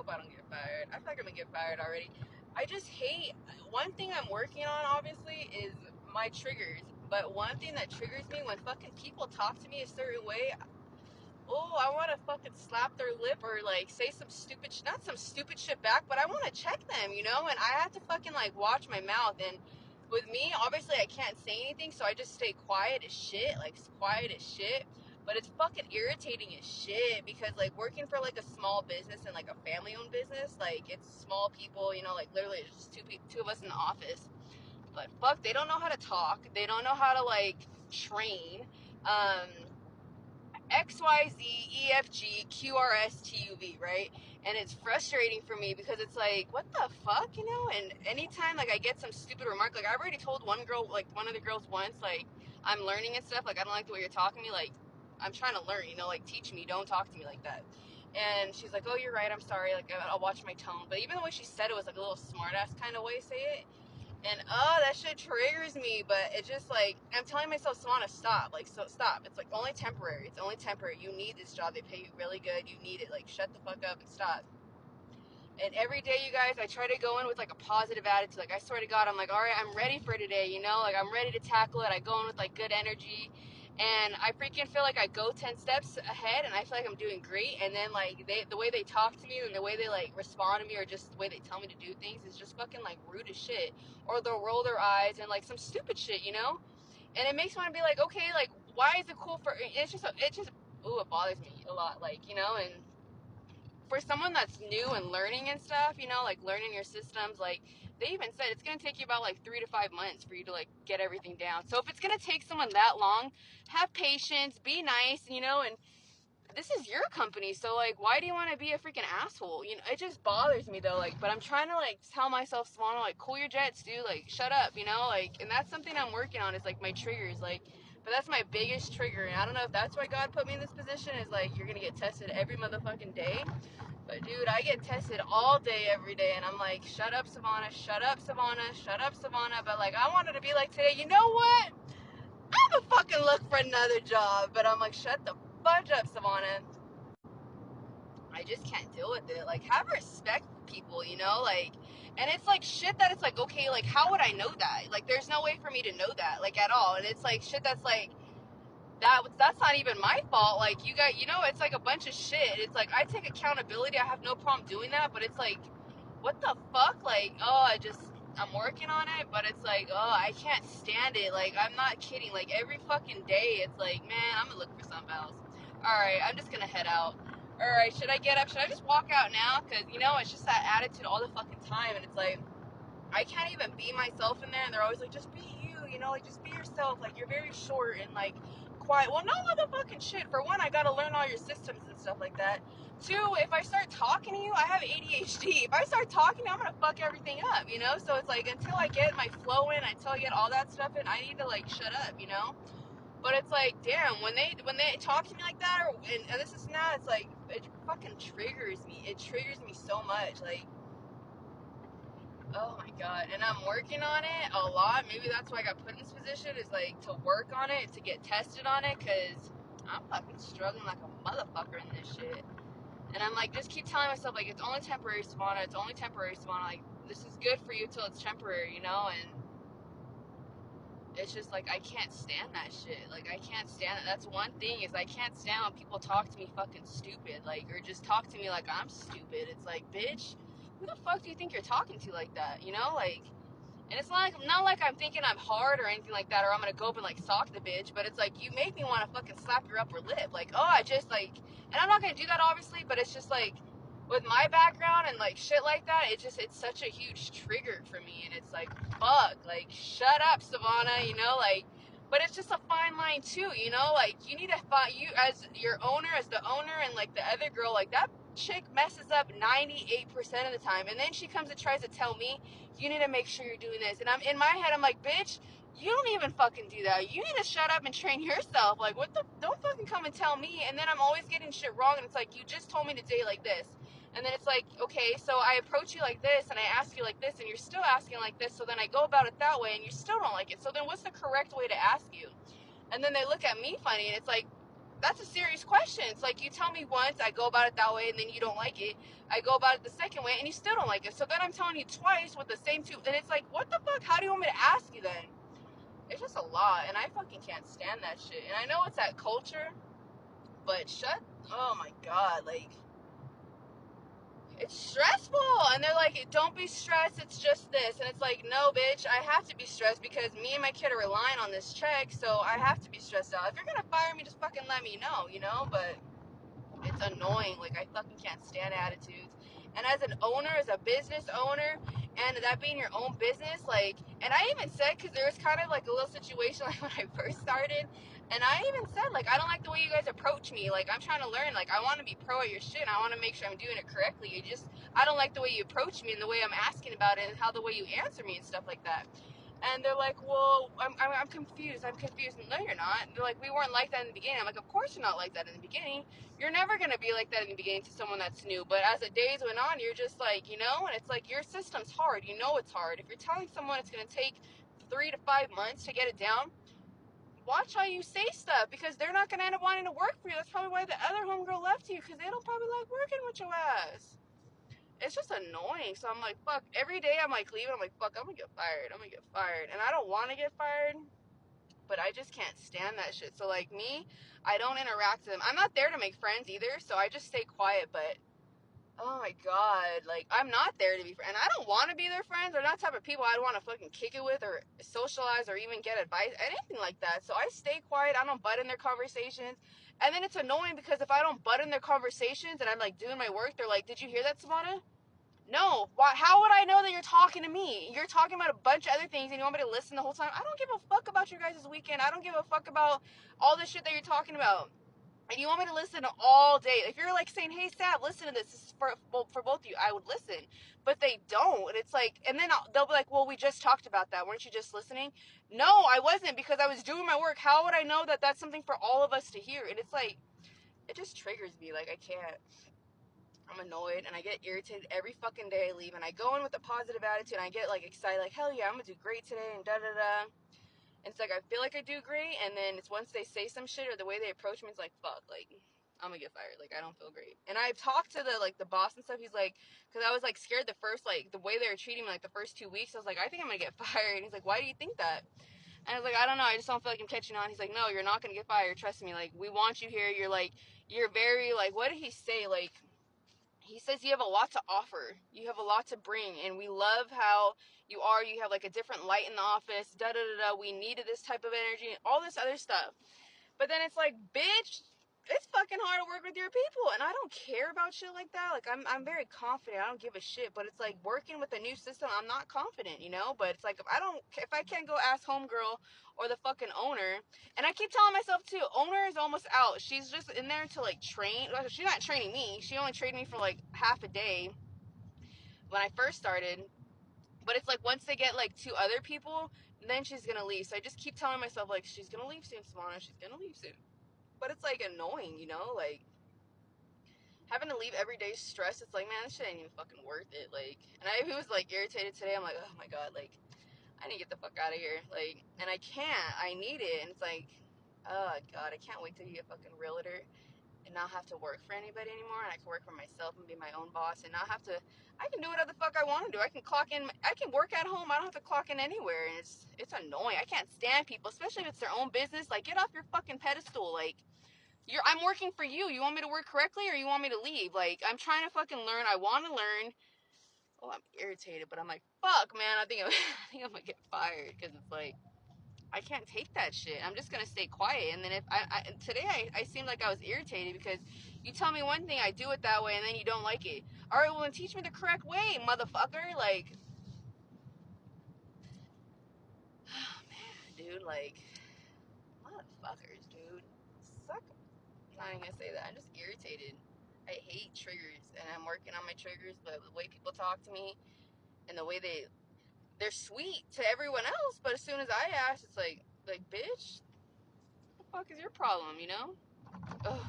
hope I don't get fired. I feel like I'm gonna get fired already. I just hate, one thing I'm working on, obviously, is my triggers. But one thing that triggers me when fucking people talk to me a certain way, oh, I want to fucking slap their lip or like say some stupid, not some stupid shit back, but I want to check them, you know? And I have to fucking like watch my mouth. And with me, obviously, I can't say anything, so I just stay quiet as shit, like quiet as shit. But it's fucking irritating as shit because like working for like a small business and like a family owned business, like it's small people, you know, like literally it's just two of us in the office. But fuck, they don't know how to talk. They don't know how to like train. Um, X, Y, Z, E, F, G, Q, R, S, T, U, V, right? And it's frustrating for me because it's like, what the fuck, you know? And anytime, like, I get some stupid remark, like, I already told one girl, like, one of the girls once, like, I'm learning and stuff, like, I don't like the way you're talking to me, like, I'm trying to learn, you know, like, teach me, don't talk to me like that. And she's like, oh, you're right, I'm sorry, like, I'll watch my tone. But even the way she said it was, like, a little smart-ass kind of way to say it. And that shit triggers me, but it's just like I'm telling myself, Savannah, stop. Like, so stop. It's like only temporary. It's only temporary. You need this job. They pay you really good. You need it. Like, shut the fuck up and stop. And every day, you guys, I try to go in with like a positive attitude. Like, I swear to God, I'm like, all right, I'm ready for today. You know, like I'm ready to tackle it. I go in with like good energy. And I freaking feel like I go 10 steps ahead and I feel like I'm doing great. And then like the way they talk to me and the way they like respond to me or just the way they tell me to do things is just fucking like rude as shit. Or they'll roll their eyes and like some stupid shit, you know? And it makes me want to be like, okay, like why is it cool for, ooh, it bothers me a lot. Like, you know, and for someone that's new and learning and stuff, you know, like learning your systems, like they even said it's going to take you about like 3 to 5 months for you to like get everything down. So if it's going to take someone that long, have patience, be nice, you know, and this is your company. So like, why do you want to be a freaking asshole? You know, it just bothers me though. Like, but I'm trying to like tell myself, Swana, like cool your jets, dude. Like, shut up, you know, like, and that's something I'm working on is like my triggers, like, but that's my biggest trigger. And I don't know if that's why God put me in this position is like, you're going to get tested every motherfucking day. But dude, I get tested all day, every day, and I'm like, shut up, Savannah, shut up, Savannah, shut up, Savannah. But like, I wanted to be like today, you know what? I'm gonna fucking look for another job. But I'm like, shut the fudge up, Savannah. I just can't deal with it. Like, have respect for people, you know? Like, and it's like shit that it's like, okay, like, how would I know that? Like, there's no way for me to know that, like, at all. And it's like shit that's like, that's not even my fault. Like you got, you know, it's like a bunch of shit. It's like I take accountability. I have no problem doing that, but it's like, what the fuck? Like, oh, I'm working on it, but it's like, oh, I can't stand it. Like, I'm not kidding. Like every fucking day, it's like, man, I'm gonna look for something else. All right, I'm just gonna head out. All right, should I get up? Should I just walk out now? Cause you know, it's just that attitude all the fucking time, and it's like, I can't even be myself in there, and they're always like, just be you, you know, like, just be yourself, like, you're very short and, like, quiet. Well, no motherfucking shit. For one, I gotta learn all your systems and stuff like that. Two, if I start talking to you, I have ADHD. If I start talking to you, I'm gonna fuck everything up, you know? So it's like, until I get my flow in, until I get all that stuff in, I need to, like, shut up, you know? But it's like, damn, when they talk to me like that, or, and this is not, it's like, it fucking triggers me. It triggers me so much, like, oh my god, and I'm working on it a lot. Maybe that's why I got put in this position, is like to work on it, to get tested on it, because I'm fucking struggling like a motherfucker in this shit. And I'm like, just keep telling myself, like, it's only temporary, Savannah, it's only temporary, Savannah, like, this is good for you till it's temporary, you know? And it's just like, I can't stand that shit. Like, I can't stand it. That's one thing, is I can't stand when people talk to me fucking stupid, like, or just talk to me like I'm stupid. It's like, bitch, who the fuck do you think you're talking to like that, you know? Like, and it's not like I'm thinking I'm hard or anything like that, or I'm gonna go up and like sock the bitch, but it's like, you make me want to fucking slap your upper lip. Like, oh, I just like, and I'm not gonna do that obviously, but it's just like, with my background and like shit like that, it's such a huge trigger for me, and it's like, fuck, like, shut up, Savannah, you know, like, but it's just a fine line too, you know, like, you need to find, you as your owner, as the owner, and like the other girl, like, that chick messes up 98% of the time, and then she comes and tries to tell me, you need to make sure you're doing this, and I'm in my head, I'm like, bitch, you don't even fucking do that. You need to shut up and train yourself. Like, what the, don't fucking come and tell me, and then I'm always getting shit wrong, and it's like, you just told me to date like this. And then it's like, okay, so I approach you like this, and I ask you like this, and you're still asking like this, so then I go about it that way, and you still don't like it. So then what's the correct way to ask you? And then they look at me funny, and it's like, that's a serious question. It's like, you tell me once, I go about it that way, and then you don't like it. I go about it the second way, and you still don't like it. So then I'm telling you twice with the same two, and it's like, what the fuck? How do you want me to ask you then? It's just a lot, and I fucking can't stand that shit. And I know it's that culture, but oh my god, like, it's stressful. And they're like, don't be stressed, it's just this. And it's like, no, bitch, I have to be stressed because me and my kid are relying on this check, so I have to be stressed out. If you're gonna fire me, just fucking let me know, you know? But it's annoying. Like, I fucking can't stand attitudes. And as an owner, as a business owner, and that being your own business, like, and I even said, because there was kind of like a little situation like when I first started, and I even said, like, I don't like the way you guys approach me. Like, I'm trying to learn. Like, I want to be pro at your shit. I want to make sure I'm doing it correctly. I don't like the way you approach me and the way I'm asking about it and how the way you answer me and stuff like that. And they're like, well, I'm confused. I'm confused. No, you're not. They're like, we weren't like that in the beginning. I'm like, of course you're not like that in the beginning. You're never going to be like that in the beginning to someone that's new. But as the days went on, you're just like, you know, and it's like, your system's hard. You know it's hard. If you're telling someone it's going to take 3 to 5 months to get it down, watch how you say stuff, because they're not going to end up wanting to work for you. That's probably why the other homegirl left you, because they don't probably like working with your ass. It's just annoying. So I'm like, fuck. Every day I'm like leaving. I'm like, fuck, I'm going to get fired. I'm going to get fired. And I don't want to get fired, but I just can't stand that shit. So like me, I don't interact with them. I'm not there to make friends either, so I just stay quiet. But oh my god, like, I'm not there to be friends. And I don't want to be their friends. They're not the type of people I'd want to fucking kick it with or socialize or even get advice, anything like that. So I stay quiet. I don't butt in their conversations. And then it's annoying because if I don't butt in their conversations and I'm like doing my work, they're like, did you hear that, Savannah? No. Why? How would I know that you're talking to me? You're talking about a bunch of other things and you want me to listen the whole time? I don't give a fuck about your guys' weekend. I don't give a fuck about all the shit that you're talking about. And you want me to listen all day. If you're like saying, hey, Sav, listen to this. This is for both of you. I would listen. But they don't. And it's like, and then they'll be like, well, we just talked about that. Weren't you just listening? No, I wasn't, because I was doing my work. How would I know that that's something for all of us to hear? And it's like, it just triggers me. Like, I can't. I'm annoyed and I get irritated every fucking day I leave, and I go in with a positive attitude and I get like excited, like, hell yeah, I'm gonna do great today and da da da. And it's like, I feel like I do great, and then it's once they say some shit or the way they approach me, it's like, fuck, like, I'm gonna get fired. Like, I don't feel great. And I've talked to the boss and stuff. He's like, because I was like scared the first, like, the way they were treating me like the first 2 weeks. I was like, I think I'm gonna get fired. And he's like, why do you think that? And I was like, I don't know, I just don't feel like I'm catching on. He's like, no, you're not gonna get fired, trust me. Like, we want you here. You're like, you're very, like, what did he say? Like, he says you have a lot to offer. You have a lot to bring, and we love how you are. You have like a different light in the office. Da da da da. We needed this type of energy. All this other stuff. But then it's like, bitch, it's fucking hard to work with your people, and I don't care about shit like that. Like, I'm very confident. I don't give a shit. But it's like, working with a new system, I'm not confident, you know. But it's like, if I can't go ask homegirl or the fucking owner, and I keep telling myself too, owner is almost out. She's just in there to like train. She's not training me. She only trained me for like half a day when I first started. But it's like, once they get like 2 other people, then she's gonna leave. So I just keep telling myself, like, she's gonna leave soon, Simona. She's gonna leave soon. But it's like annoying, you know, like having to leave every day stress. It's like, man, this shit ain't even fucking worth it. Like, and I was like irritated today. I'm like, oh my god, like, I need to get the fuck out of here. Like, and I can't. I need it. And it's like, oh god, I can't wait till you get fucking realtor and not have to work for anybody anymore. And I can work for myself and be my own boss and not have to. I can do whatever the fuck I want to do. I can clock in. I can work at home. I don't have to clock in anywhere. And it's annoying. I can't stand people, especially if it's their own business. Like, get off your fucking pedestal. Like, I'm working for you. You want me to work correctly or you want me to leave? Like, I'm trying to fucking learn. I want to learn. Oh, I'm irritated, but I'm like, fuck, man. I think I'm gonna get fired, because it's like, I can't take that shit. I'm just gonna stay quiet. And then if today I seemed like I was irritated because you tell me one thing, I do it that way, and then you don't like it. All right, well, then teach me the correct way, motherfucker. Like, oh man, dude, like, motherfuckers, dude, suck. I'm not even gonna say that. I'm just irritated. I hate triggers, and I'm working on my triggers. But the way people talk to me, and the way they're sweet to everyone else, but as soon as I ask, it's like, bitch, what the fuck is your problem? You know? Ugh.